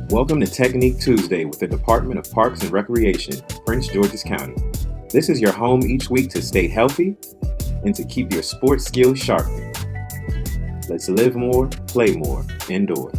Welcome to Technique Tuesday with the Department of Parks and Recreation, Prince George's County. This is your home each week to stay healthy and to keep your sports skills sharpened. Let's live more, play more, indoors.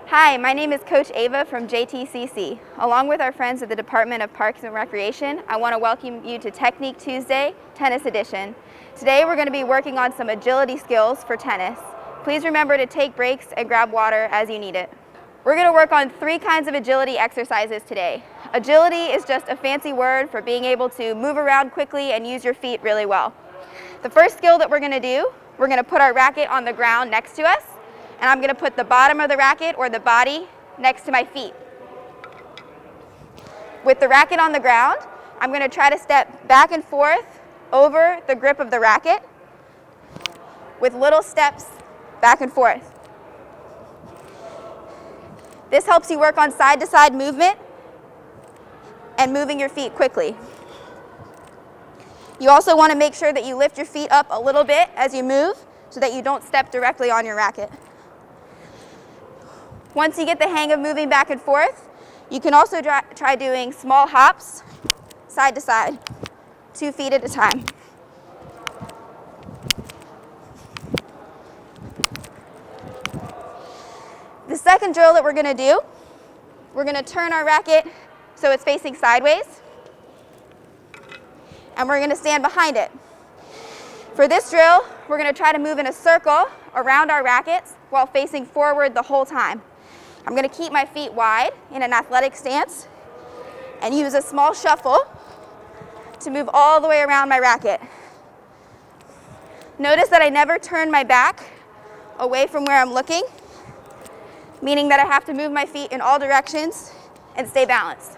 Hi, my name is Coach Ava from JTCC. Along with our friends at the Department of Parks and Recreation, I want to welcome you to Technique Tuesday, Tennis Edition. Today we're going to be working on some agility skills for tennis. Please remember to take breaks and grab water as you need it. We're going to work on 3 kinds of agility exercises today. Agility is just a fancy word for being able to move around quickly and use your feet really well. The first skill that we're going to do, we're going to put our racket on the ground next to us, and I'm going to put the bottom of the racket or the body next to my feet. With the racket on the ground, I'm going to try to step back and forth over the grip of the racket with little steps back and forth. This helps you work on side-to-side movement and moving your feet quickly. You also want to make sure that you lift your feet up a little bit as you move so that you don't step directly on your racket. Once you get the hang of moving back and forth, you can also try doing small hops, side to side, 2 feet at a time. The second drill that we're going to do, we're going to turn our racket so it's facing sideways, and we're going to stand behind it. For this drill, we're going to try to move in a circle around our rackets while facing forward the whole time. I'm going to keep my feet wide in an athletic stance and use a small shuffle to move all the way around my racket. Notice that I never turn my back away from where I'm looking, meaning that I have to move my feet in all directions and stay balanced.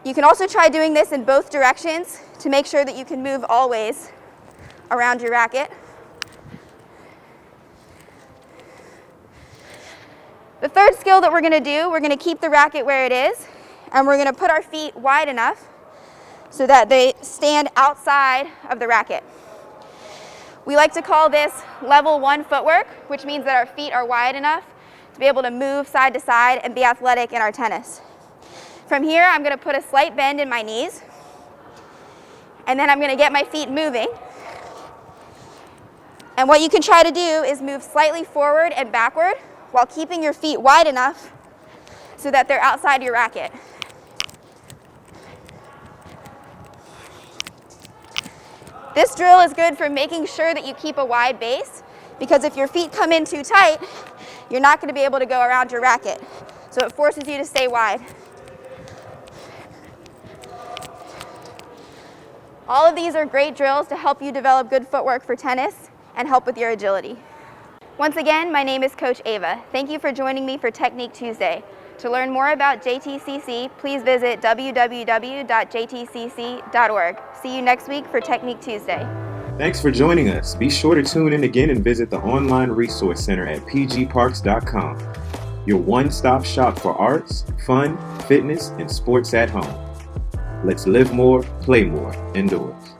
You can also try doing this in both directions to make sure that you can move always around your racket. The third skill that we're going to do, we're going to keep the racket where it is, and we're going to put our feet wide enough so that they stand outside of the racket. We like to call this level 1 footwork, which means that our feet are wide enough to be able to move side to side and be athletic in our tennis. From here, I'm going to put a slight bend in my knees, and then I'm going to get my feet moving. And what you can try to do is move slightly forward and backward while keeping your feet wide enough so that they're outside your racket. This drill is good for making sure that you keep a wide base, because if your feet come in too tight, you're not going to be able to go around your racket. So it forces you to stay wide. All of these are great drills to help you develop good footwork for tennis and help with your agility. Once again, my name is Coach Ava. Thank you for joining me for Technique Tuesday. To learn more about JTCC, please visit www.jtcc.org. See you next week for Technique Tuesday. Thanks for joining us. Be sure to tune in again and visit the online resource center at pgparks.com. Your one-stop shop for arts, fun, fitness, and sports at home. Let's live more, play more, indoors.